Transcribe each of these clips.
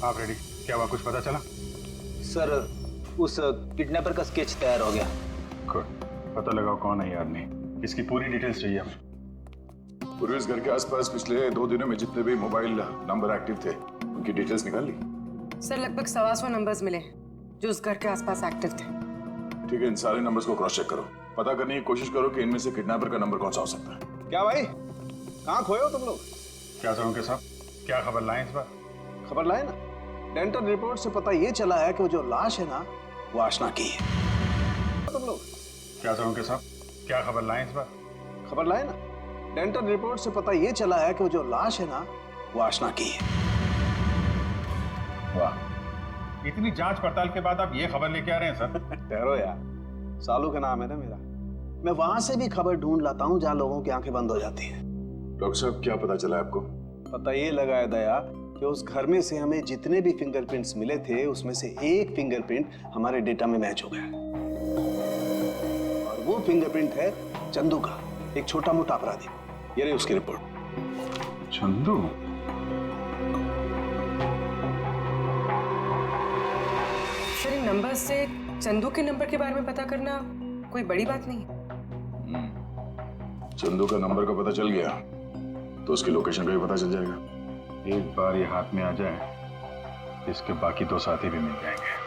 आप रेडी? क्या हुआ, कुछ पता चला? सर, उस किडनैपर का स्केच तैयार हो गया। गुड, पता लगाओ कौन है ये आदमी। इसकी पूरी डिटेल्स चाहिए हमें। पूरे इस घर के आसपास पिछले 2 दिनों में जितने भी मोबाइल नंबर एक्टिव थे उनकी डिटेल्स निकाल ली? सर लगभग 125 नंबर्स मिले जो उस घर के आसपास एक्टिव थे। ठीक है, इन सारे नंबर्स को क्रॉस चेक करो, पता करने की कोशिश करो कि इनमें से किडनैपर का नंबर कौन सा हो सकता है। क्या भाई, कहाँ खोए हो तुम लोग? क्या करूँ के साहब, क्या खबर लाएं इस बार? खबर लाए ना, डेंटल रिपोर्ट से पता ये चला है कि वो जो लाश है ना वो आशना की है। तुम लोग क्या करूँ के साहब, क्या खबर लाएं इस बार? खबर लाए ना, डेंटल रिपोर्ट से पता ये चला है कि वो जो लाश है ना वो आशना की है। वाह, इतनी जांच पड़ताल के बाद आप ये खबर लेके आ रहे हैं सर? ठहरो यार, सालू का नाम है ना मेरा, मैं वहां से भी खबर ढूंढ लाता हूँ जहाँ लोगों की आंखें बंद हो जाती हैं। डॉक्टर साहब, क्या पता चला आपको? पता ये लगा है दया कि उस घर में से हमें जितने भी फिंगरप्रिंट्स मिले थे उसमें से एक फिंगरप्रिंट हमारे डेटा में मैच हो गया है। और वो फिंगरप्रिंट है चंदू का, एक छोटा मोटा अपराधी। ये रही उसकी रिपोर्ट। चंदू? सर इन नंबर से चंदू के नंबर के बारे में पता करना कोई बड़ी बात नहीं है। चंदू का नंबर का पता चल गया तो उसकी लोकेशन का भी पता चल जाएगा। एक बार ये हाथ में आ जाए, इसके बाकी 2 साथी भी मिल जाएंगे।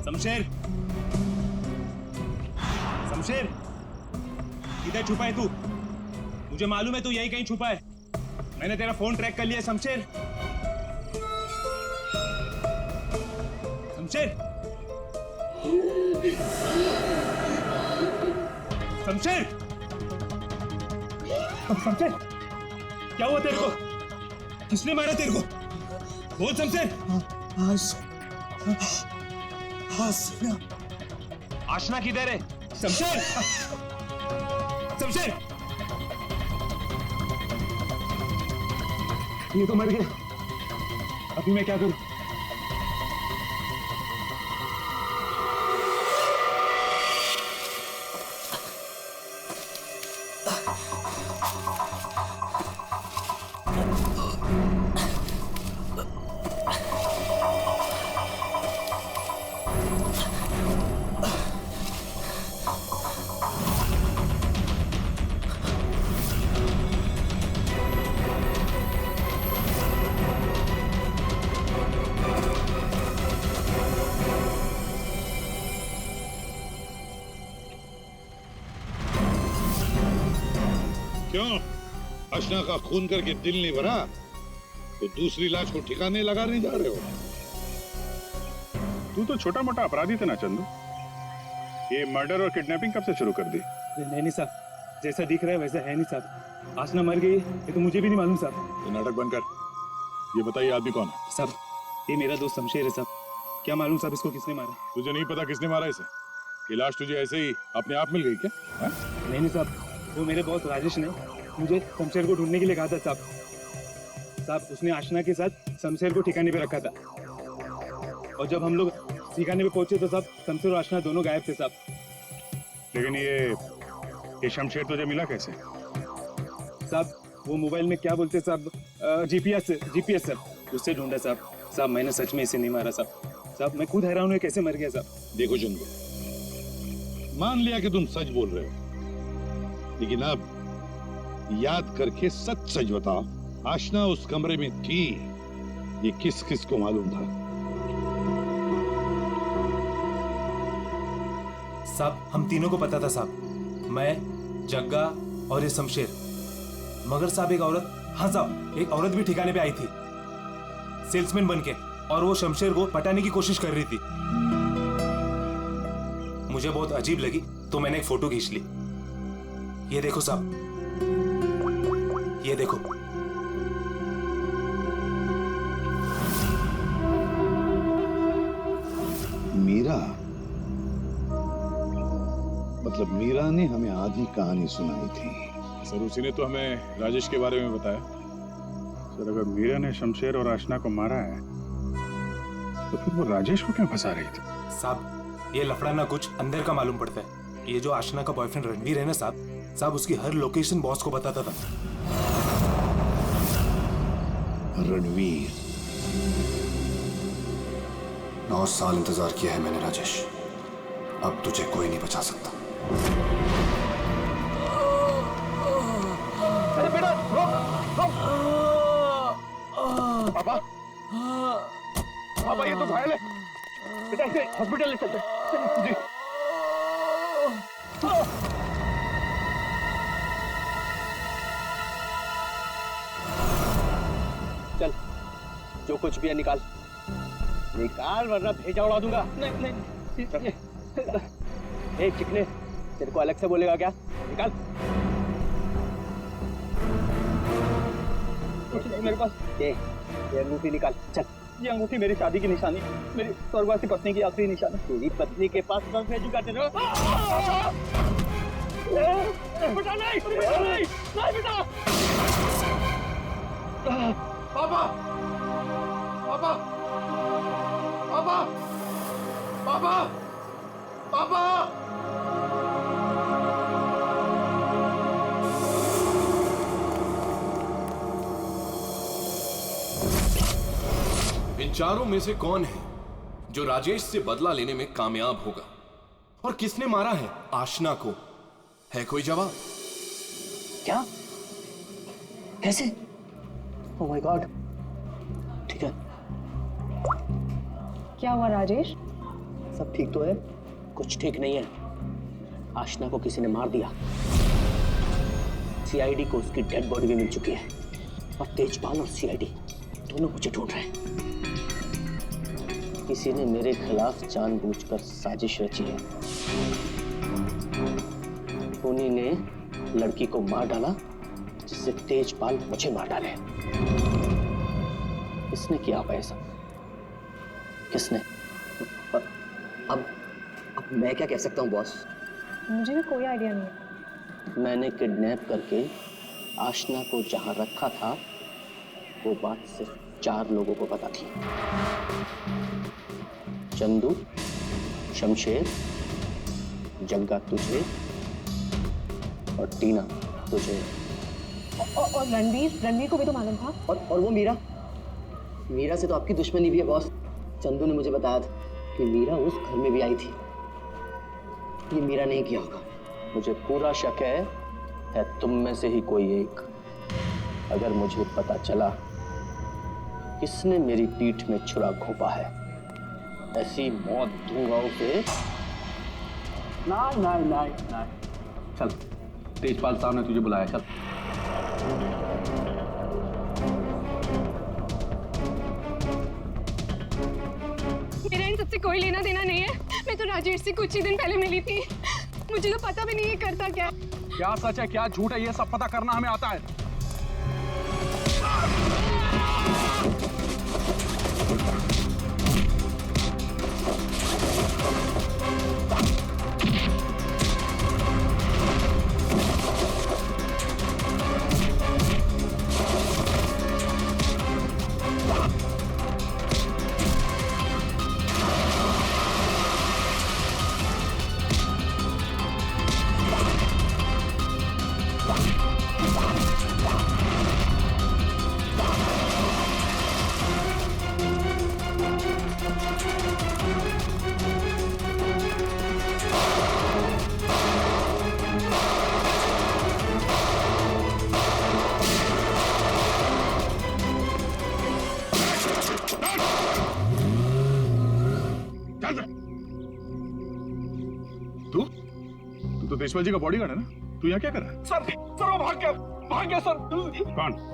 शमशेर, शमशेर, किधर छुपा है तू? मुझे मालूम है तू यहीं कहीं छुपा है। मैंने तेरा फोन ट्रैक कर लिया। शमशेर, शमशेर, शमशेर, शमशेर, क्या हुआ तेरे को? किसने मारा तेरे को? बोल शमशेर। आशना किधर है? शमशेर, शमशेर, ये तो मर गया। अभी मैं क्या करूं? क्यों? आशना का खून करके दिल नहीं भरा तो दूसरी लाश को ठिकाने लगाने जा रहे हो? तू तो छोटा मोटा अपराधी था ना चंदू, ये मर्डर और किडनैपिंग कब से शुरू कर दी? नहीं साहब, जैसा दिख रहा है वैसा है नहीं साहब। आशना मर गई ये तो मुझे भी नहीं मालूम साहब। ये नाटक बंद कर, ये बताइए आदमी कौन है? साहब ये मेरा दोस्त शमशेर है साहब। क्या मालूम साहब इसको किसने मारा? तुझे नहीं पता किसने मारा इसे? ये लाश तुझे ऐसे ही अपने आप मिल गई क्या? है? नहीं साहब, वो मेरे बॉस राजेश ने मुझे शमशेर को ढूंढने के लिए कहा था साहब। साहब उसने आशना के साथ शमशेर को ठिकाने पे रखा था और जब हम लोग ठिकाने पे पहुंचे तो साहब शमशेर और आशना दोनों गायब थे साहब। लेकिन ये शमशेर तुझे मिला कैसे? साहब वो मोबाइल में क्या बोलते साहब, जीपीएस सर, उससे ढूंढा साहब। साहब मैंने सच में इसे नहीं मारा साहब। साहब मैं खुद हैरान हूँ कैसे मर गया साहब। देखो चंदू, मान लिया कि तुम सच बोल रहे हो, लेकिन अब याद करके सच सच बताओ, आशना उस कमरे में थी, ये किस किस को मालूम था? साहब हम तीनों को पता था साहब, मैं, जग्गा और ये शमशेर। मगर साहब एक औरत, हाँ साहब एक औरत भी ठिकाने पे आई थी सेल्समैन बनके, और वो शमशेर को पटाने की कोशिश कर रही थी। मुझे बहुत अजीब लगी तो मैंने एक फोटो खींच ली। ये देखो साहब, ये देखो। मीरा, मतलब मीरा ने हमें आधी कहानी सुनाई थी। सर उसी ने तो हमें राजेश के बारे में बताया। सर अगर मीरा ने शमशेर और आशना को मारा है तो फिर वो राजेश को क्यों फंसा रही थी? साहब ये लफड़ा ना कुछ अंदर का मालूम पड़ता है। ये जो आशना का बॉयफ्रेंड रणवीर है ना साहब उसकी हर लोकेशन बॉस को बताता था। रणवीर 9 साल इंतजार किया है मैंने राजेश, अब तुझे कोई नहीं बचा सकता। अरे बेटा रोक रोक। पापा पापा ये तो घायल है बेटा, इसे हॉस्पिटल ले चलते हैं। जी चल जो कुछ भी है निकाल निकाल, वरना भेजा उड़ा दूंगा। नहीं ए चिकने, तेरे को अलग से बोलेगा क्या? निकाल। मेरे पास ये अंगूठी निकाल। चल, ये अंगूठी मेरी शादी की निशानी, मेरी स्वर्गवासी पत्नी की आखिरी निशानी। तेरी पत्नी के पास कब भेजूंगा तेरे? बेटा नहीं, बेटा नहीं, नहीं बेटा। पापा पापा पापा पापा पापा इन चारों में से कौन है जो राजेश से बदला लेने में कामयाब होगा, और किसने मारा है आशना को? है कोई जवाब? क्या? कैसे? Oh my God. ठीक है, क्या हुआ राजेश? सब ठीक तो है? कुछ ठीक नहीं है। आशना को किसी ने मार दिया। सीआईडी को उसकी डेड बॉडी भी मिल चुकी है, और तेजपाल और सीआईडी दोनों मुझे ढूंढ रहे हैं। किसी ने मेरे खिलाफ जानबूझकर साजिश रची है। उन्हीं ने लड़की को मार डाला जिससे तेजपाल मुझे मार डाले। किसने किया होगा ऐसा? किसने? अब मैं क्या कह सकता हूँ बॉस? मुझे भी कोई आइडिया नहीं है। मैंने किडनैप करके आशना को जहां रखा था वो बात सिर्फ 4 लोगों को पता थी। चंदू, शमशेर, जग्गा तुझे, और टीना तुझे। और रणवीर को भी तो मालूम था। और वो मीरा से तो आपकी दुश्मनी भी है बॉस। चंदू ने मुझे बताया था कि मीरा उस घर में भी आई थी। ये मीरा नहीं किया होगा। मुझे पूरा शक है तुम में से ही कोई एक। अगर मुझे पता चला किसने मेरी पीठ में छुरा घोंपा है, ऐसी मौत दूंगा उसे। नहीं। चल, तेजपाल साहब ने तुझे बुलाया, चल। मेरा इन सबसे कोई लेना देना नहीं है। मैं तो राजेश से कुछ ही दिन पहले मिली थी। मुझे तो पता भी नहीं है करता क्या। क्या सच है क्या झूठ है ये सब पता करना हमें आता है। तू तो तेजपाल जी का बॉडीगार्ड है ना? तू यहाँ क्या कर रहा है? सर वो भाग गया सर।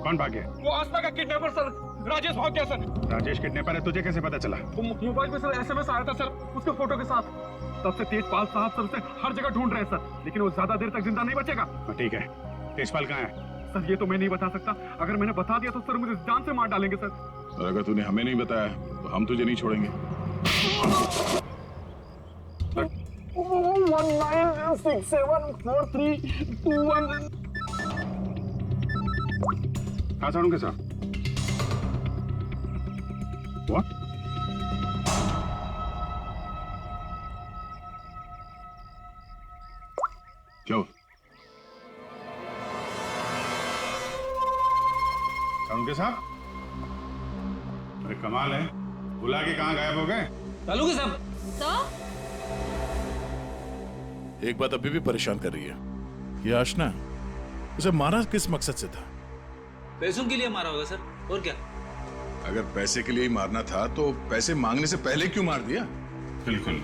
कौन भाग गया? वो आसमा का किडनैपर सर, राजेश भाग गया सर। राजेश किडनैपर है, तुझे कैसे पता चला? वो मोबाइल पे सर SMS आया था सर, उसके फोटो के साथ। तब से तेजपाल साहब सर से हर जगह ढूंढ रहे हैं सर, लेकिन वो ज्यादा देर तक जिंदा नहीं बचेगा। ठीक है, तेजपाल कहाँ है? सर ये तो मैं नहीं बता सकता। अगर मैंने बता दिया तो सर मुझे जान से मार डालेंगे सर। और अगर तूने हमें नहीं बताया तो हम तुझे नहीं छोड़ेंगे। 19674321। कहाँ साड़ू के साथ? What? अरे कमाल है, बुला के कहाँ गायब हो गए? चालू के सब एक बात अभी भी परेशान कर रही है, ये आशना उसे मारा किस मकसद से था? पैसों के लिए मारा होगा सर, और क्या? अगर पैसे के लिए ही मारना था तो पैसे मांगने से पहले क्यों मार दिया? बिल्कुल,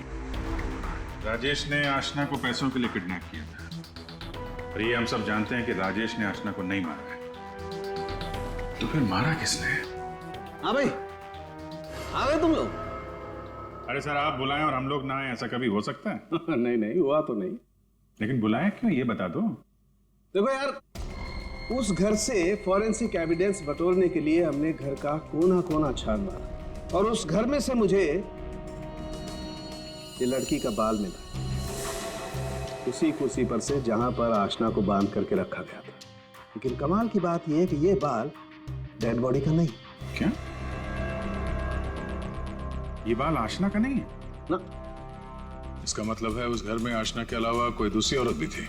राजेश ने आशना को पैसों के लिए किडनैप किया था। और ये हम सब जानते हैं कि राजेश ने आशना को नहीं मारा है। तो फिर मारा किसने? हाँ भाई, आ गए तुम लोग? अरे सर, आप बुलाएं और हम लोग ना आए, ऐसा कभी हो सकता है? नहीं नहीं, हुआ तो नहीं। लेकिन बुलाएं क्यों, ये बता दो। देखो यार, उस घर से फॉरेंसिक एविडेंस बटोरने के लिए हमने घर का कोना कोना छान मारा और उस घर में से मुझे ये लड़की का बाल मिला, उसी कुर्सी पर से जहां पर आशना को बांध करके रखा गया था। लेकिन कमाल की बात यह है कि ये बाल डेड बॉडी का नहीं। क्या? ये बाल आशना का नहीं है ना? इसका मतलब है उस घर में आशना के अलावा कोई दूसरी औरत भी थी,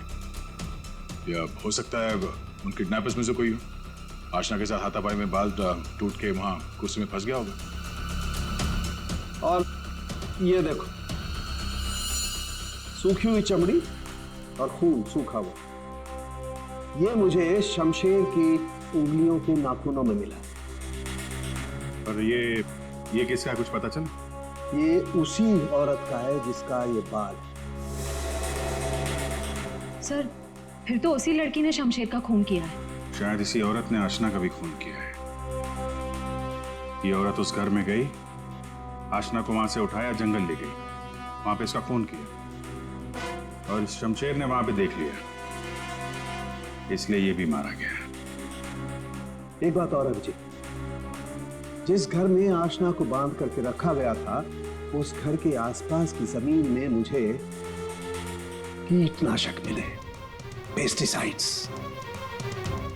या हो सकता है उन किडनैपर्स में से कोई हो। आशना के साथ हाथापाई में बाल टूट के वहां कुर्सी में फंस गया होगा। और ये देखो, सूखी हुई चमड़ी और खून सूखा हुआ, ये मुझे शमशेर की उंगलियों के नाखूनों में मिला। और ये किसका, कुछ पता चला? ये उसी औरत का है जिसका ये बाल। सर, फिर तो उसी लड़की ने शमशेर का खून किया है। शायद इसी औरत ने आशना का भी खून किया है। ये औरत उस घर में गई, आशना को वहां से उठाया, जंगल ले गई, वहां पे इसका खून किया और शमशेर ने वहां पे देख लिया, इसलिए ये भी मारा गया। एक बात और है विजय, जिस घर में आशना को बांध करके रखा गया था, उस घर के आसपास की जमीन में मुझे कीटनाशक मिले, पेस्टिसाइड्स।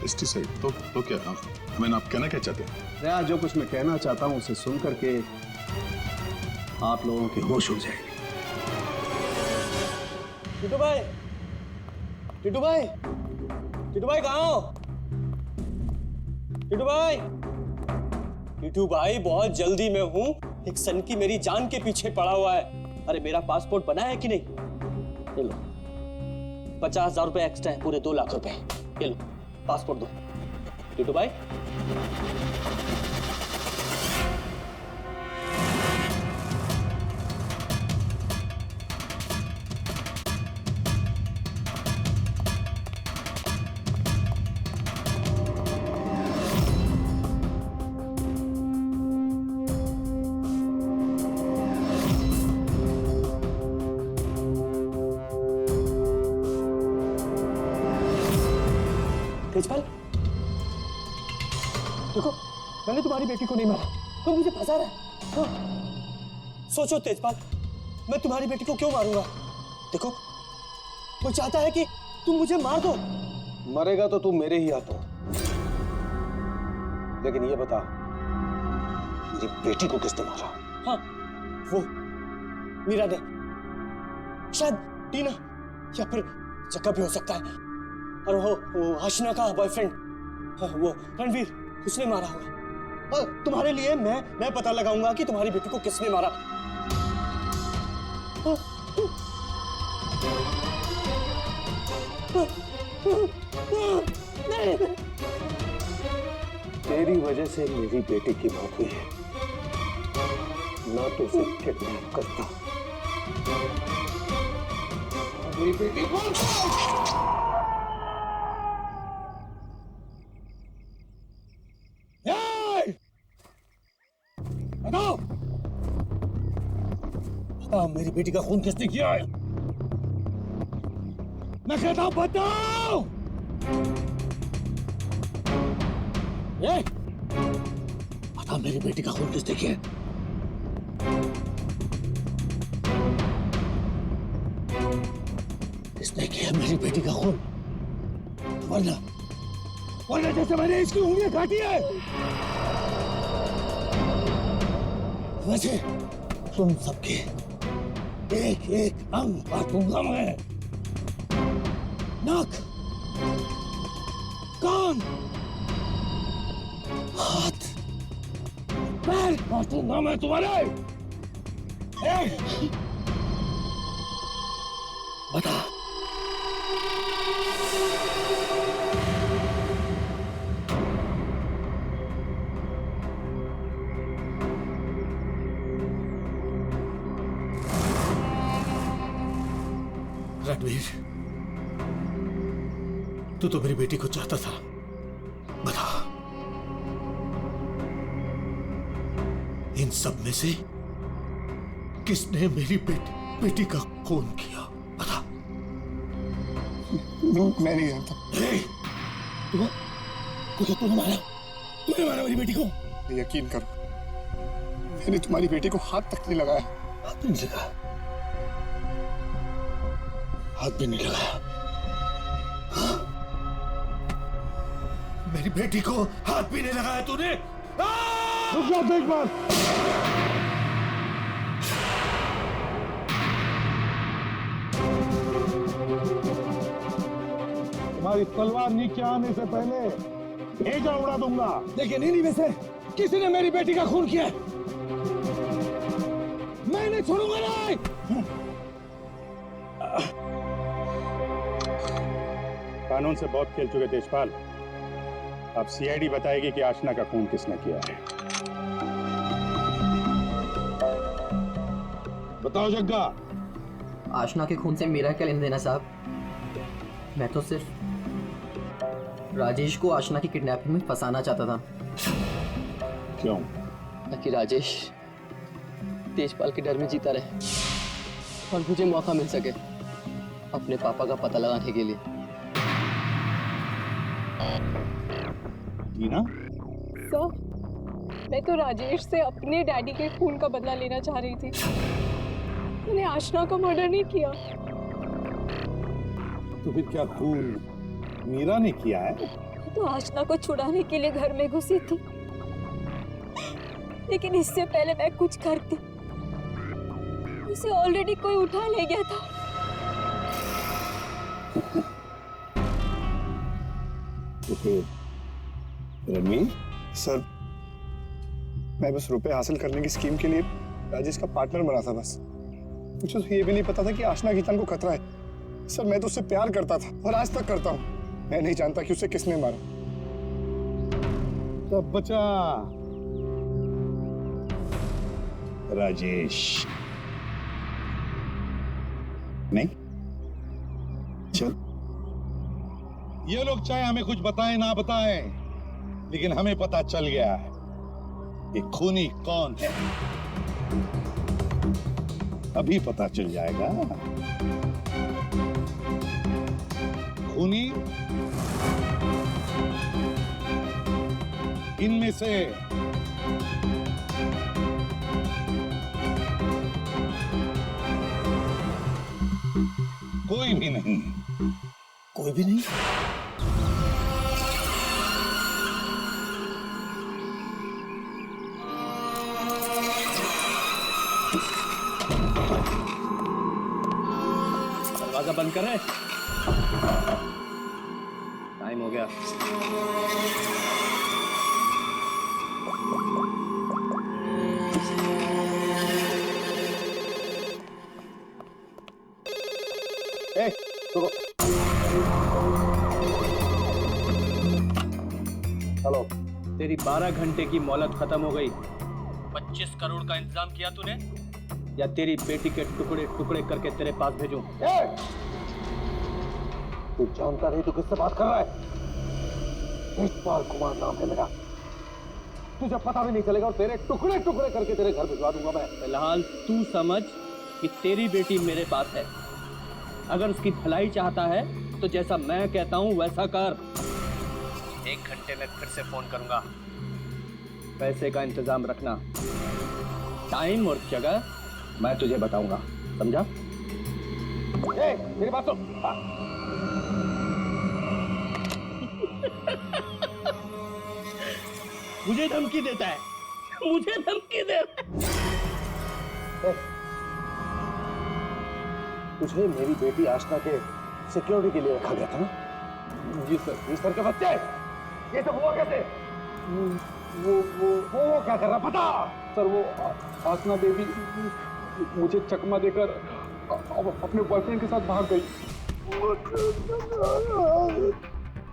पेस्टिसाइड? तो क्या? मैंने आप कहना क्या चाहते हैं? यार, जो कुछ मैं कहना चाहता हूं उसे सुन करके आप लोगों की होश उड़ जाएगी। टिटू भाई, टिटू भाई, टिटू भाई कहाँ हो? टिटू भाई, टिटू भाई बहुत जल्दी में हूँ, एक सन की मेरी जान के पीछे पड़ा हुआ है। अरे मेरा पासपोर्ट बना है कि नहीं? ये लो, 50,000 रुपए एक्स्ट्रा है, पूरे 2 लाख रुपए। ये लो पासपोर्ट दो। टिटू भाई, तेजपाल, देखो मैंने तुम्हारी बेटी को नहीं मारा, तुम मुझे फंसा रहे हो। सोचो तेजपाल, मैं तुम्हारी बेटी को क्यों मारूंगा? देखो, वो चाहता है कि तुम मुझे मार दो। मरेगा तो तू मेरे ही हाथों। लेकिन ये बता, मेरी बेटी को किसने मारा? हाँ, वो मीरा ने, शायद टीना या फिर जग्गा भी हो सकता है। और वो आशना का बॉयफ्रेंड, वो रणवीर, उसने मारा होगा। और तुम्हारे लिए मैं पता लगाऊंगा कि तुम्हारी बेटी को किसने मारा। तेरी वजह से मेरी बेटी की मौत हुई है, ना तो उसे किडनैप करता। मेरी बेटी को बताओ, बताओ मेरी बेटी का खून किसने किया है? मैं कहता हूं बताओ। ये बताओ, मेरी बेटी का खून किसने किया है? किसने किया मेरी बेटी का खून? वरना जैसे मैंने इसकी उंगलियां काटी है, वैसे तुम सबके एक एक अंग काटूंगा मैं। नाक, कान, हाथ, नाम है तुम्हारे? बता। रणवीर, तू तो मेरी बेटी को चाहता था। बता, इन सब में से किसने मेरी बेटी का खून किया? बता। मैं नहीं जानता। तूने मारा मेरी बेटी को? यकीन करो, मैंने तुम्हारी बेटी को हाथ तक नहीं लगाया। हाथ भी नहीं लगाया? हाथ भी नहीं लगाया? मेरी बेटी को हाथ भी नहीं लगाया तूने? रुक जा एक बार। तुम्हारी तलवार नीचे आने से पहले भेजा उड़ा दूंगा। लेकिन इन्हीं में से किसी ने मेरी बेटी का खून किया। मैं नहीं छोड़ूंगा। नहीं। कानून से बहुत खेल चुके तेजपाल। अब सीआईडी बताएगी कि आशना का खून किसने किया है। बताओ जग्गा। आशना के खून से मेरा क्या लेना देना साहब? मैं तो सिर्फ राजेश को आशना की किडनैपिंग में फंसाना चाहता था। क्यों? ताकि राजेश तेजपाल के डर में जीता रहे और मुझे मौका मिल सके अपने पापा का पता लगाने के लिए। टीना? सर, मैं तो राजेश से अपने डैडी के खून का बदला लेना चाह रही थी। मैंने आशना का मर्डर नहीं किया। तो फिर क्या खून मीरा ने किया है? तो आशना को छुड़ाने के लिए घर में घुसी थी, लेकिन इससे पहले मैं कुछ करती उसे ऑलरेडी कोई उठा ले गया था। तो फिर रणवीर? सर, मैं बस रुपए हासिल करने की स्कीम के लिए राजेश का पार्टनर बना था। बस मुझे तो ये भी नहीं पता था कि आशना की जान को खतरा है। सर, मैं तो उससे प्यार करता था और आज तक करता हूँ। मैं नहीं जानता कि उसे किसने मारा। सब बचा राजेश नहीं? चल, ये लोग चाहे हमें कुछ बताएं ना बताएं, लेकिन हमें पता चल गया है कि खूनी कौन है। अभी पता चल जाएगा। खूनी इनमें से कोई भी नहीं। कोई भी नहीं? दरवाजा बंद कर रहे? टाइम हो गया। हेलो। तेरी 12 घंटे की मोहलत खत्म हो गई। 25 करोड़ का इंतजाम किया तूने, या तेरी बेटी के टुकड़े टुकड़े करके तेरे पास भेजूं? तू जानता नहीं तू किससे बात कर रहा है? तेजपाल कुमार नाम है मेरा। तुझे पता भी नहीं चलेगा और तेरे टुकड़े टुकड़े करके तेरे घर भिजवा दूंगा मैं। फिलहाल तू समझ कि तेरी बेटी मेरे पास है। अगर उसकी भलाई चाहता है तो जैसा मैं कहता हूं वैसा कर। 1 घंटे में फिर से फोन करूंगा। पैसे का इंतजाम रखना। टाइम और जगह मैं तुझे बताऊंगा, समझा? मेरी बात सुन। मुझे धमकी देता है, मुझे धमकी दे रहा है। तुझे मेरी बेटी आशना के सिक्योरिटी के लिए रखा गया था ना? जी सर। ये सर के बच्चे, ये सब हुआ कैसे? वो क्या कर रहा पता? सर वो आसना बेबी मुझे चकमा देकर अपने बॉयफ्रेंड के साथ भाग गई।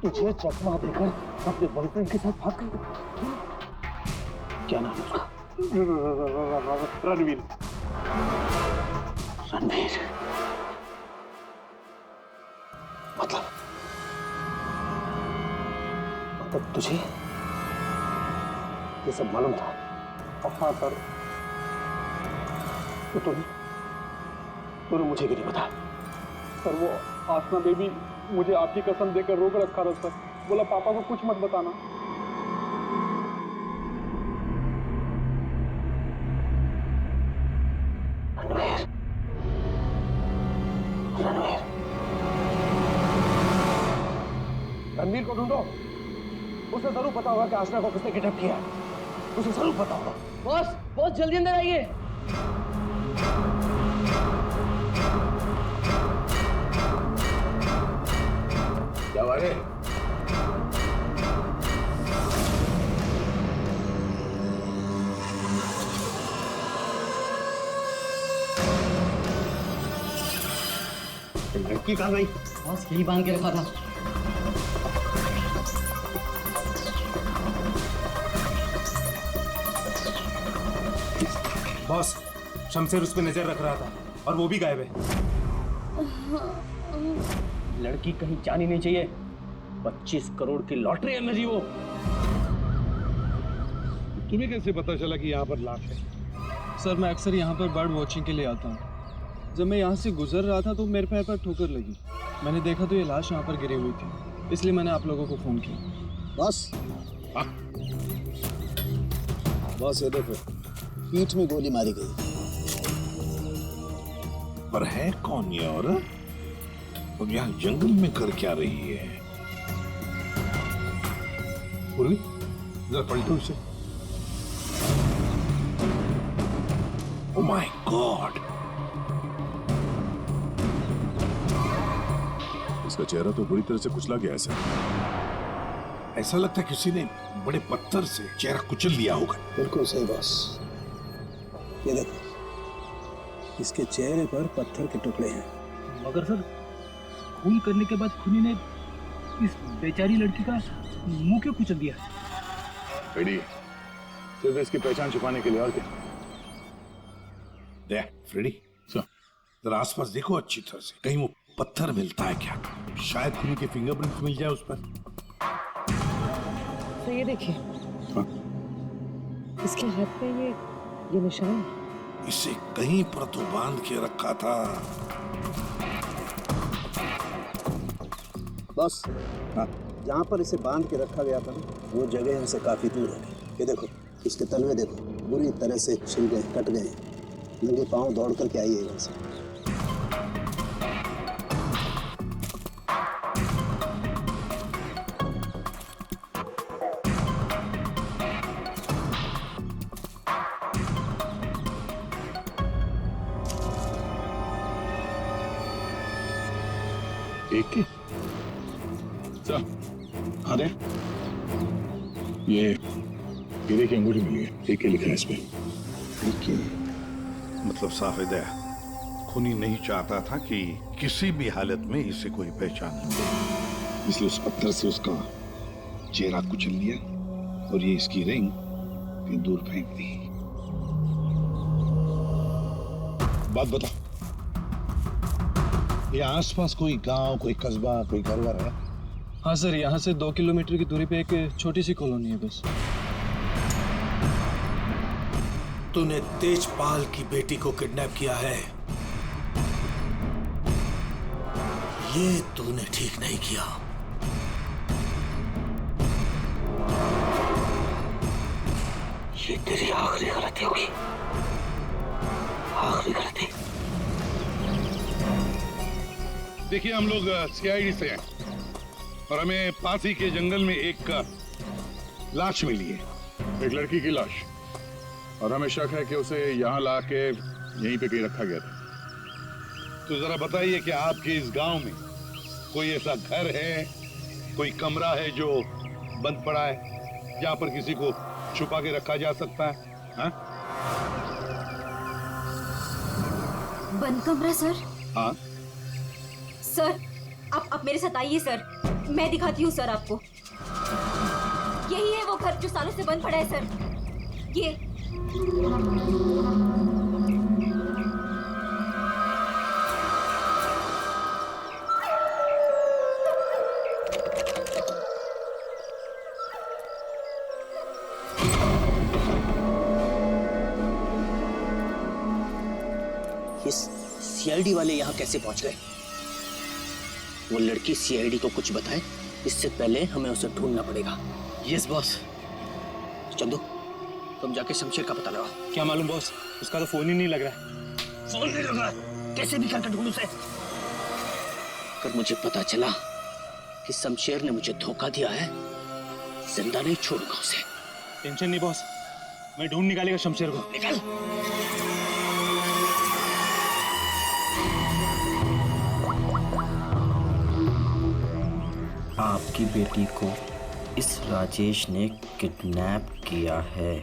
तुझे चकमा देकर अपने बॉयफ्रेंड के साथ भाग गई? क्या नाम है उसका? रणवीर। रणवीर मतलब तुझे ये सब मालूम था? हाँ सर। तो तूने मुझे क्यों नहीं बताया? सर वो आसना बेबी मुझे आपकी कसम देकर रोक रखा था सर। बोला पापा को कुछ मत बताना। रणवीर रणवीर को ढूंढो। उसे जरूर पता होगा कि आसना को किसने किडनैप किया है। उसे जरूर पता होगा। बॉस जल्दी अंदर आइए। क्या बात है? लड़की कहाँ गई? बॉस यही बांध के रखा था। बॉस, शमशेर उस पर नजर रख रहा था और वो भी गायब है। लड़की कहीं जानी नहीं चाहिए। 25 करोड़ की लॉटरी है मेरी वो। तुम्हें कैसे पता चला कि यहाँ पर लाश है? सर मैं अक्सर यहाँ पर बर्ड वॉचिंग के लिए आता हूँ। जब मैं यहाँ से गुजर रहा था तो मेरे पैर पर ठोकर लगी। मैंने देखा तो ये लाश यहाँ पर गिरी हुई थी, इसलिए मैंने आप लोगों को फोन किया। बस बस ये देखो, पीठ में गोली मारी गई। पर है कौन ये औरत? और यहाँ जंगल में कर क्या रही है? पूर्वी, जरा पलटो इसे। Oh my God! इसका चेहरा तो बुरी तरह से कुचला गया है सर। ऐसा लगता है किसी ने बड़े पत्थर से चेहरा कुचल लिया होगा। बिल्कुल सही बॉस। ये देखो, इसके चेहरे पर पत्थर के टुकड़े हैं। मगर सर खून करने के बाद खूनी ने इस बेचारी लड़की का मुंह क्यों कुचल दिया? रेडी, सिर्फ इसकी पहचान छुपाने के लिए, और क्या? देख फ्रेडी, जरा आसपास देखो अच्छी तरह से, कहीं वो पत्थर मिलता है क्या? शायद खूनी के फिंगरप्रिंट मिल जाए उस पर। तो ये देखिए, इसके हाथ पे ये निशान है। इसे कहीं पर तो बांध के रखा था। बस जहाँ पर इसे बांध के रखा गया था वो जगह यहाँ से काफी दूर है। ये देखो, इसके तलवे देखो, बुरी तरह से छिल गए, कट गए। नंगे पांव दौड़ करके आई है यहाँ से। एक के अरे ये हीरे की अंगूठी मिली है, एक के लिखा है इस पे। मतलब साफ है, खूनी नहीं चाहता था कि किसी भी हालत में इसे कोई पहचान ले, इसलिए उस पत्थर से उसका चेहरा कुचल लिया और ये इसकी रिंग कहीं दूर फेंक दी। बात बता, ये आसपास कोई गांव, कोई कस्बा, कोई घर-वर है? हाँ सर, यहाँ से 2 किलोमीटर की दूरी पे एक छोटी सी कॉलोनी है बस। तूने तेजपाल की बेटी को किडनैप किया है। ये तूने ठीक नहीं किया। ये तेरी आखिरी गलती होगी, आखिरी गलती। देखिए, हम लोग सीआईडी से हैं और हमें पास ही के जंगल में एक लाश मिली है, एक लड़की की लाश, और हमें शक है कि उसे यहाँ ला के यहीं पे कहीं रखा गया था। तो जरा बताइए कि आपके इस गांव में कोई ऐसा घर है, कोई कमरा है जो बंद पड़ा है, जहां पर किसी को छुपा के रखा जा सकता है? हाँ? बंद कमरा सर। हाँ? सर आप मेरे साथ आइए सर, मैं दिखाती हूँ सर आपको। यही है वो घर जो सालों से बंद पड़ा है सर। ये सीआईडी वाले यहाँ कैसे पहुंच गए? वो लड़की सीआईडी को कुछ बताए इससे पहले हमें उसे ढूंढना पड़ेगा। Yes boss. चंदू तुम जाके शमशेर का पता लगाओ। क्या मालूम बॉस, उसका तो फोन ही नहीं लग रहा है। फोन नहीं लग रहा है? कैसे भी करके ढूंढ उसे। अगर मुझे पता चला कि शमशेर ने मुझे धोखा दिया है, जिंदा नहीं छोड़ूंगा उसे। टेंशन नहीं बॉस, मैं ढूंढ निकालेगा शमशेर को। निकल। आपकी बेटी को इस राजेश ने किडनैप किया है।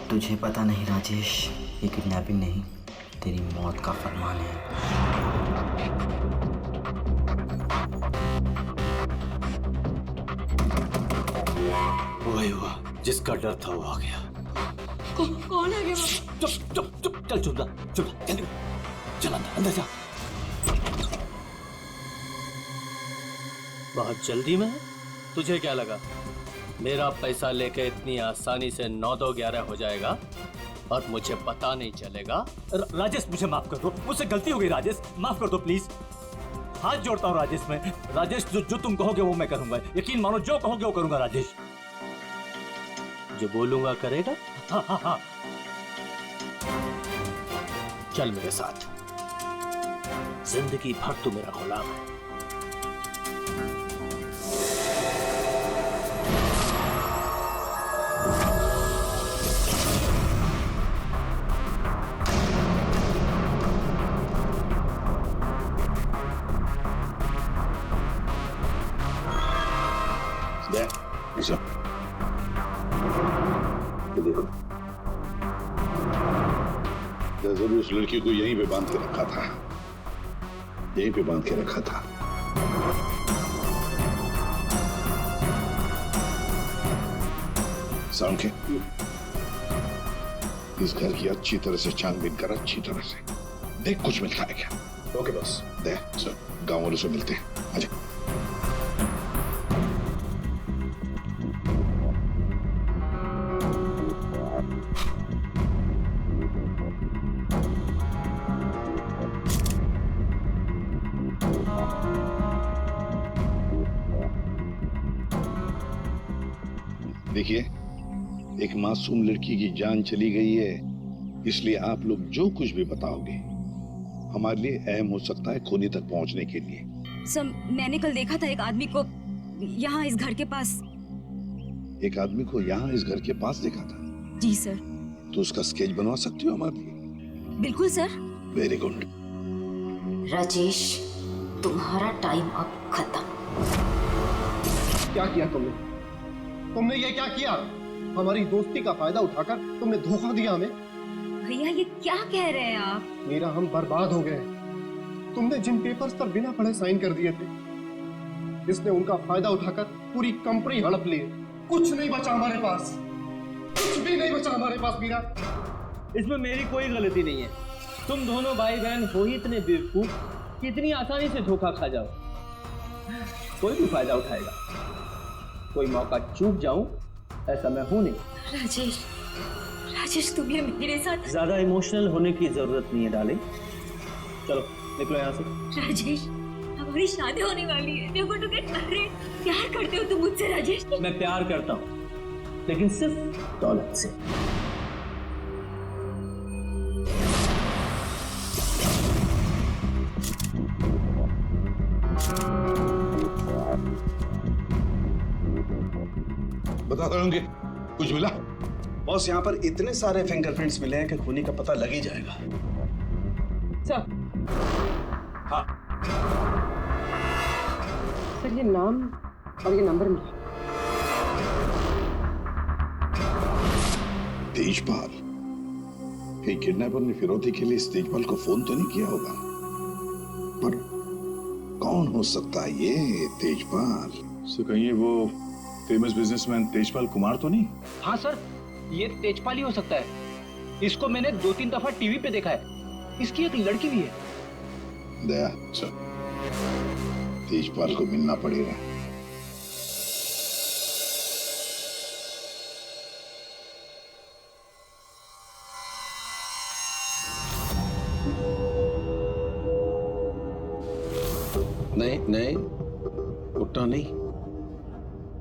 तुझे पता नहीं राजेश, ये किडनैपिंग नहीं, तेरी मौत का फरमान है। वही हुआ जिसका डर था वो आ गया। कौन आ गया? चुप चुप चुप, चल चुप जल्दी चल अंदर जा। बहुत जल्दी में? तुझे क्या लगा मेरा पैसा लेके इतनी आसानी से 9-2-11 हो जाएगा और मुझे पता नहीं चलेगा? राजेश मुझे माफ कर दो, मुझसे गलती हो गई राजेश, माफ कर दो प्लीज। हाथ जोड़ता हूँ राजेश मैं। राजेश जो तुम कहोगे वो मैं करूंगा, यकीन मानो जो कहोगे वो करूंगा राजेश। जो बोलूंगा करेगा? हाँ हाँ हाँ। चल मेरे साथ, जिंदगी भर तू मेरा गुलाम है। देखो जरूर उस लड़की को यहीं पे बांध के रखा था, यहीं पे बांध के रखा था। सांखे, इस घर की अच्छी तरह से छानबीन कर, अच्छी तरह से देख कुछ मिलता है क्या। Okay boss. दे सर, गांव वालों से मिलते हैं। आजा। देखिए, एक मासूम लड़की की जान चली गई है, इसलिए आप लोग जो कुछ भी बताओगे हमारे लिए अहम हो सकता है खूनी तक पहुंचने के लिए। सर मैंने कल देखा था एक आदमी को यहाँ इस घर के पास। एक आदमी को यहाँ इस घर के पास देखा था? जी सर। तो उसका स्केच बनवा सकती हो हमारे लिए? बिल्कुल सर। Very good. राजेश तुम्हारा टाइम अब खत्म। क्या किया तुमने ये क्या किया? हमारी दोस्ती का फायदा उठाकर तुमने धोखा दिया हमें। भैया ये क्या कह रहे हैं आप? मीरा, हम बर्बाद हो गए। तुमने जिन पेपर्स पर बिना पढ़े साइन कर दिए थे, इसने उनका फायदा उठाकर पूरी कंपनी हड़प ली। कुछ नहीं बचा हमारे पास, कुछ भी नहीं बचा हमारे पास मीरा। इसमें मेरी कोई गलती नहीं है। तुम दोनों भाई बहन हो ही इतने बेवकूफ कि इतनी आसानी से धोखा खा जाओ। कोई भी फायदा उठाएगा, कोई मौका चूक जाऊं ऐसा मैं हूं नहीं। राजेश तुम ये मेरे साथ। ज्यादा इमोशनल होने की जरूरत नहीं है डार्लिंग, चलो निकलो यहाँ से। राजेश हमारी शादी होने वाली है, देखो तो क्या कर रहे। प्यार करते हो तुम मुझसे राजेश? मैं प्यार करता हूँ लेकिन सिर्फ दौलत से। बता देंगे कुछ मिला? बॉस, यहाँ पर इतने सारे फिंगरप्रिंट्स मिले हैं कि खूनी का पता लग ही जाएगा। सर। हाँ सर, ये नाम और ये नंबर मिला। तेजपाल, कहीं किडनैपर ने फिरौती के लिए इस तेजपाल को फोन तो नहीं किया होगा? पर कौन हो सकता है ये तेजपाल? सो कहीं ये वो फेमस बिजनेसमैन तेजपाल कुमार तो नहीं? हाँ सर, ये तेजपाल ही हो सकता है। इसको मैंने 2-3 दफा टीवी पे देखा है। इसकी एक लड़की भी है। दया, चल तेजपाल को मिलना पड़ेगा। नहीं, उठना नहीं।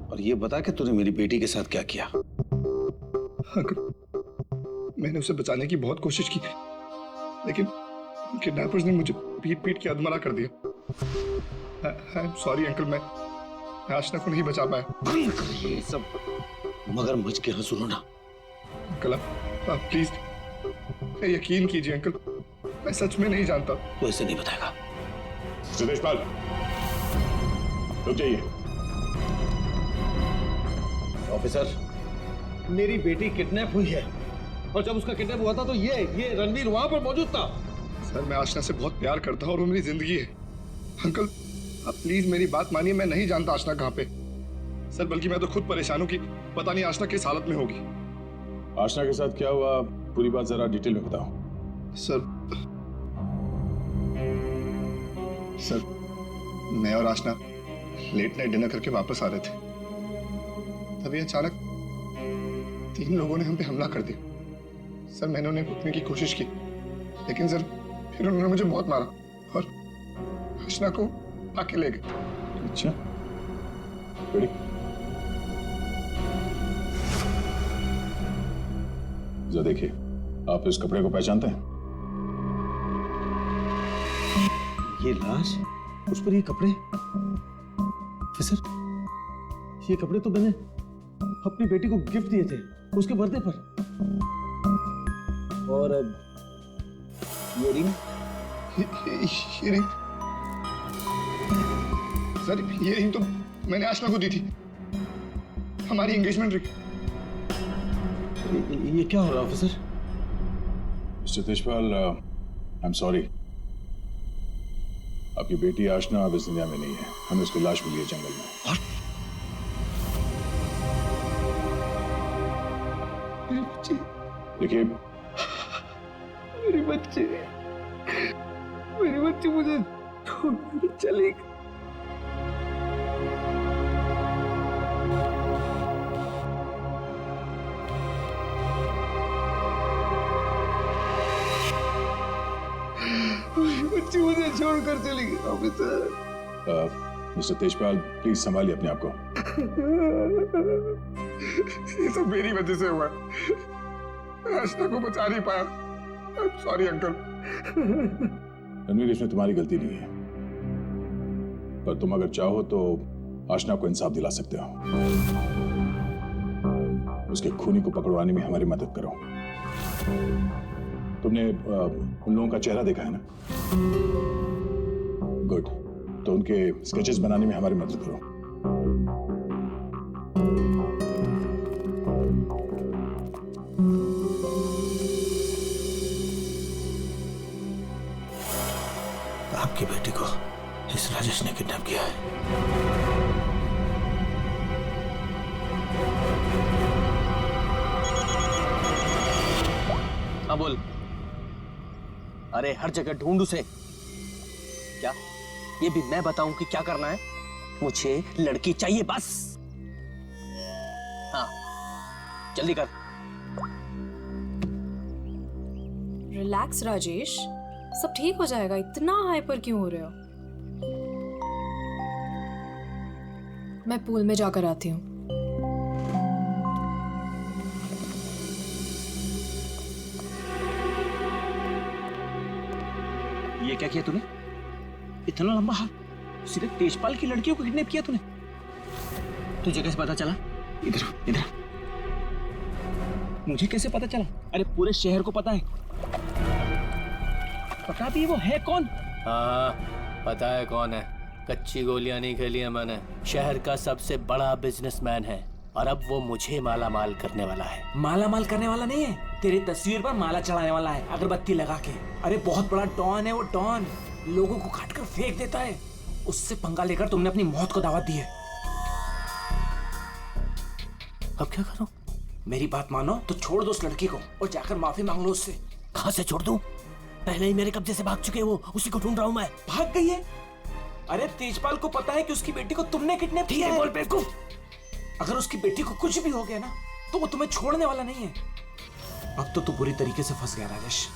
और ये बता कि तूने मेरी बेटी के साथ क्या किया? मैंने उसे बचाने की बहुत कोशिश की, लेकिन किडनैपर्स ने मुझे पीट के अधमरा कर दिया। आई एम सॉरी अंकल, मैं आशना को नहीं बचा पाया। ये सब मगरमच्छ के हंसू ना। अंकल आप प्लीज यकीन कीजिए अंकल, मैं सच में नहीं जानता। तू ऐसे नहीं बताएगा। तेजपाल, रुक जाइए। ऑफिसर, मेरी बेटी किडनैप हुई है, और जब उसका किडनैप हुआ था तो ये रणवीर वहां पर मौजूद था। सर मैं आशना से बहुत प्यार करता हूँ और वो मेरी जिंदगी है। अंकल आप प्लीज मेरी बात मानिए, मैं नहीं जानता आशना कहाँ पे। सर बल्कि मैं तो खुद परेशान हूँ कि पता नहीं आशना किस हालत में होगी। आशना के साथ क्या हुआ, पूरी बात जरा डिटेल में बताओ। सर मैं और आशना लेट नाइट डिनर करके वापस आ रहे थे, तभी अचानक 3 लोगों ने हम पे हमला कर दिया। सर मैंने उन्हें रोकने की कोशिश की, लेकिन सर फिर उन्होंने मुझे बहुत मारा और आशना को आके ले गए। अच्छा, बड़ी जरा देखिए, आप इस कपड़े को पहचानते हैं? ये लाश, उस पर ये कपड़े। सर ये कपड़े तो मैंने अपनी बेटी को गिफ्ट दिए थे उसके बर्थडे पर। और ये रिंग, सर ये रिंग तो मैंने आशना को दी थी, हमारी एंगेजमेंट रिंग। ये क्या हो रहा है officer? Mister Tejpal, I am sorry, आपकी बेटी आशना अब इस दुनिया में नहीं है। हमें उसकी लाश मिली है जंगल में। देखिए, मेरी बच्ची मुझे छोड़ चली गई। बच्ची मुझे छोड़कर चली गई ऑफिसर। मिस्टर तेजपाल, प्लीज संभालिए अपने आप को। ये सब मेरी वजह से हुआ, आशना को बचा नहीं पाया। Sorry uncle. रणवीर, इसमें तुम्हारी गलती नहीं है, पर तुम अगर चाहो तो आशना को इंसाफ दिला सकते हो। उसके खूनी को पकड़वाने में हमारी मदद करो। तुमने उन लोगों का चेहरा देखा है ना? गुड, तो उनके स्केचेस बनाने में हमारी मदद करो। आपकी बेटी को इस राजेश ने किडनैप किया है। हाँ बोल। अरे हर जगह ढूंढ उसे। क्या ये भी मैं बताऊं कि क्या करना है? मुझे लड़की चाहिए बस। हाँ जल्दी कर। रिलैक्स राजेश, सब ठीक हो जाएगा। इतना हाइपर क्यों हो रहे हो? मैं पूल में जाकर आती हूँ। ये क्या किया तूने? इतना लंबा हाथ, सीधे तेजपाल की लड़कियों को किडनैप किया तूने? तुझे कैसे पता चला? इधर इधर। मुझे कैसे पता चला? अरे पूरे शहर को पता है। पता भी वो है कौन? हाँ पता है कौन है। कच्ची गोलियां नहीं खेली है मैंने। शहर का सबसे बड़ा बिजनेसमैन है और अब वो मुझे माला माल करने वाला है। माला माल करने वाला नहीं है, तेरी तस्वीर पर माला चढ़ाने वाला है अगरबत्ती लगा के। अरे बहुत बड़ा डॉन है वो, डॉन लोगों को काट कर फेंक देता है। उससे पंगा लेकर तुमने अपनी मौत को दावत दी है। अब क्या करूं? मेरी बात मानो तो छोड़ दो उस लड़की को और जाकर माफी मांग लो उससे। कहां से छोड़ दूं? पहले ही मेरे कब्जे से भाग चुके हैं वो, उसी को ढूंढ रहा हूं मैं। भाग गई है? अरे तेजपाल को पता है कि उसकी बेटी को तुमने किडनैप किया है। बोल बेवकूफ। अगर उसकी बेटी को कुछ भी हो गया ना तो वो तुम्हें छोड़ने वाला नहीं है। अब तो तू बुरी तरीके से फंस गया राजेश।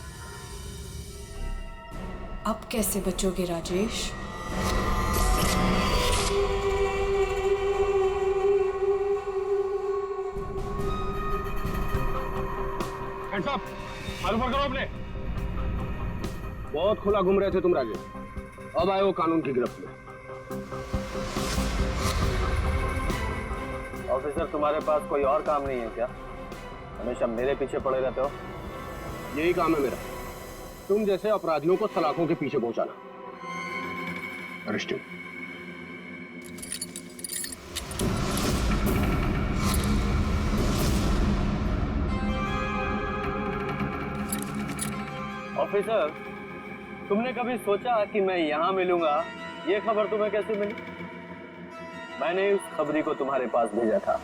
अब कैसे बचोगे राजेश? हाथ ऊपर करो अपने। बहुत खुला घूम रहे थे तुम राजेश, अब आए हो कानून की गिरफ्त में। ऑफिसर, तुम्हारे पास कोई और काम नहीं है क्या? हमेशा मेरे पीछे पड़े रहते हो। यही काम है मेरा, तुम जैसे अपराधियों को सलाखों के पीछे पहुंचाना। अरेस्टेड। ऑफिसर, तुमने कभी सोचा कि मैं यहाँ मिलूंगा? ये खबर तुम्हें कैसे मिली? मैंने उस खबरी को तुम्हारे पास भेजा था।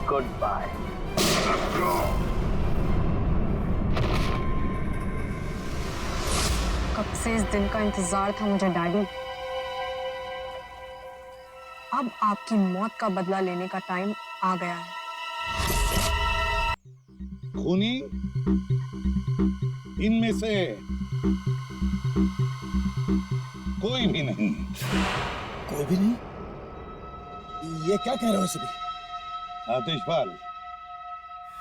Good bye. कब से इस दिन का इंतजार था मुझे डैडी। अब आपकी मौत का बदला लेने का टाइम आ गया है। खूनी इनमें से कोई भी नहीं। कोई भी नहीं? ये क्या कह रहे हो सभी? आतिशपाल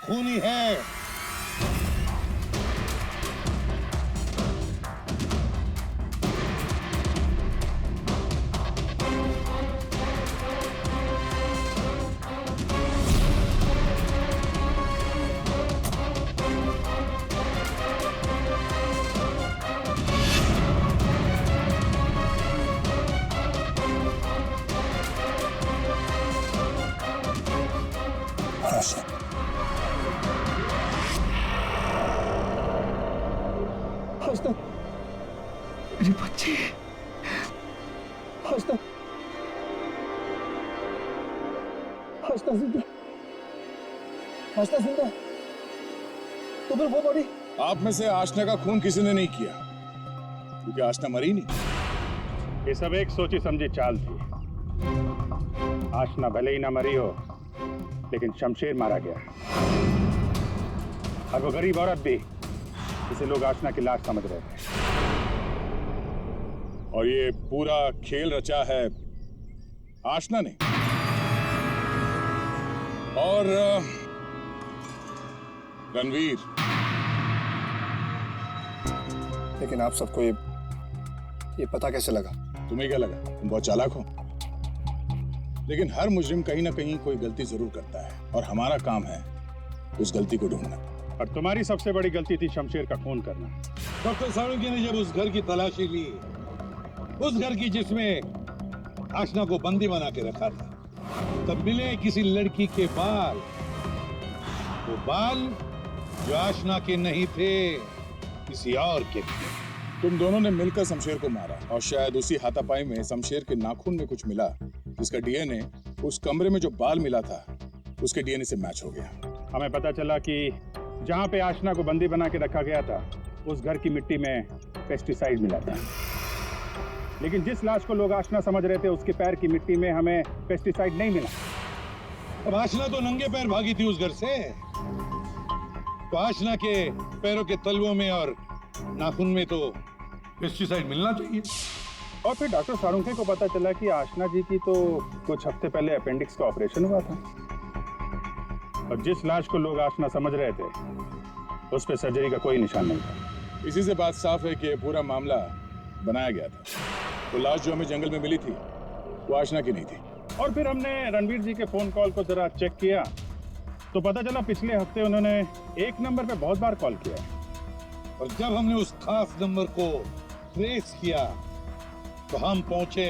खूनी है। मेरे बच्चे, आस्था जिंदा, आस्था जिंदा। तो फिर वो बॉडी? आप में से आशना का खून किसी ने नहीं किया, क्योंकि आशना मरी नहीं। ये सब एक सोची समझी चाल थी। आशना भले ही ना मरी हो, लेकिन शमशेर मारा गया। और वो गरीब औरत भी, जिसे लोग आशना की लाश समझ रहे थे। और ये पूरा खेल रचा है आशना ने। और रणवीर। लेकिन आप सबको ये पता कैसे लगा? तुम्हें क्या लगा तुम बहुत चालाक हो? लेकिन हर मुजरिम कहीं ना कहीं कोई गलती जरूर करता है, और हमारा काम है उस गलती को ढूंढना। और तुम्हारी सबसे बड़ी गलती थी शमशेर का खून करना। डॉक्टर साळुंखे ने जब उस घर की तलाशी ली, उस घर की जिसमें आशना को बंदी बना के रखा था, तब मिले किसी लड़की के बाल। वो बाल जो आशना के नहीं थे, किसी और के थे। तुम दोनों ने मिलकर शमशेर को मारा, और शायद उसी हाथापाई में शमशेर के नाखून में कुछ मिला, जिसका डीएनए उस कमरे में जो बाल मिला था उसके डीएनए से मैच हो गया। हमें पता चला कि जहाँ पे आशना को बंदी बना के रखा गया था, उस घर की मिट्टी में पेस्टिसाइड मिला था। लेकिन जिस लाश को लोग आशना समझ रहे थे, उसके पैर की मिट्टी में हमें पेस्टिसाइड नहीं मिला। अब आशना तो नंगे पैर भागी थी उस घर से, तो आशना के पैरों के तलवों में और नाखून में तो पेस्टिसाइड मिलना चाहिए। और फिर डॉक्टर साळुंखे को पता चला कि आशना जी की तो कुछ हफ्ते पहले अपेंडिक्स का ऑपरेशन हुआ था। और जिस लाश को लोग आशना समझ रहे थे, उस पे सर्जरी का कोई निशान नहीं था। इसी से बात साफ है कि पूरा मामला बनाया गया था। तो लाश जो हमें जंगल में मिली थी, वो आशना की नहीं थी। और फिर हमने रणवीर जी के फोन कॉल को जरा चेक किया, तो पता चला पिछले हफ्ते उन्होंने एक नंबर पे बहुत बार कॉल किया। और जब हमने उस खास नंबर को ट्रेस किया, तो हम पहुंचे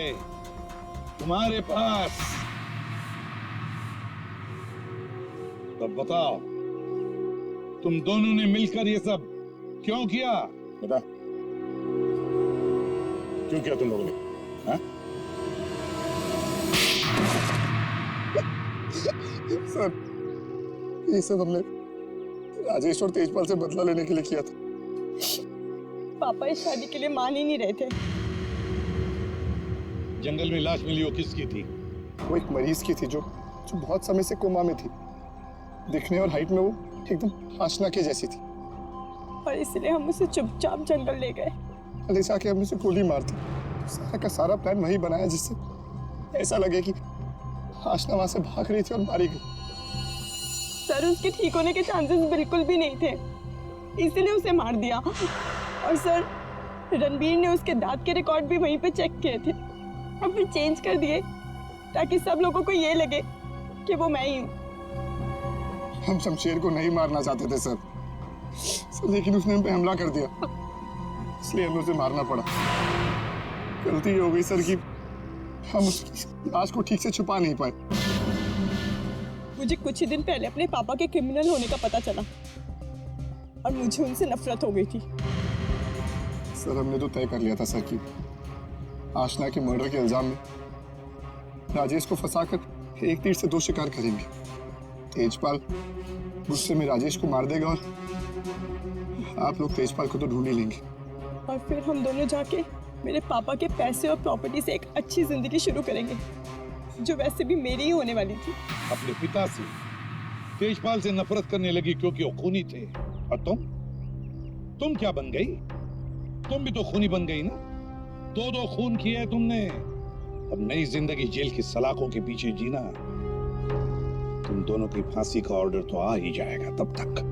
तुम्हारे पास। तब बताओ, तुम दोनों ने मिलकर ये सब क्यों किया? बता, क्यों किया तुम लोगों ने? हाँ? सर, ये सब हमने राजेश और तेजपाल से बदला लेने के लिए किया था। पापा इस शादी के लिए मान ही नहीं रहे थे। जंगल में लाश मिली, वो किसकी थी? वो एक मरीज की थी जो बहुत समय से कोमा में थी। दिखने और हाइट में वो एकदम आशना के जैसी थी। और इसलिए हम उसे चुपचाप जंगल ले गए। ले जाके हमने उसे गोली मार दी। सारा का सारा प्लान वही बनाया जिससे ऐसा लगे कि आशना वहां से भाग रही थी और मारी गई। सर, उसके ठीक होने के चांसेस बिल्कुल भी नहीं थे, इसीलिए उसे मार दिया। और सर, रणबीर ने उसके दांत के रिकॉर्ड भी वहीं पे चेक किए थे और फिर चेंज कर दिए ताकि सब लोगों को ये लगे कि वो मैं ही हूँ। हम शमशेर को नहीं मारना चाहते थे सर, लेकिन उसने हम पे हमला कर दिया, इसलिए हमें उसे मारना पड़ा। गलती ये हो गई सर कि हम उसकी लाश को ठीक से छुपा नहीं पाए। मुझे कुछ ही दिन पहले अपने पापा के क्रिमिनल होने का पता चला और मुझे उनसे नफरत हो गई थी। सर, हमने तो तय कर लिया था सर कि आशना के मर्डर के इल्जाम में राजेश को फंसाकर एक तीर से दो शिकार करेंगे। तेजपाल गुस्से में राजेश को मार देगा और आप लोग तेजपाल को तो ढूंढ ही लेंगे। और फिर हम दोनों जाके मेरे पापा के पैसे और प्रॉपर्टी से एक अच्छी जिंदगी शुरू करेंगे, जो वैसे भी मेरी ही होने वाली थी। अपने पिता से, तेजपाल से नफरत करने लगी क्योंकि वो खूनी थे। और तुम क्या बन गई? तुम भी तो खूनी बन गई ना। दो खून किए तुमने। अब नई जिंदगी जेल की सलाखों के पीछे जीना। तुम दोनों की फांसी का ऑर्डर तो आ ही जाएगा तब तक।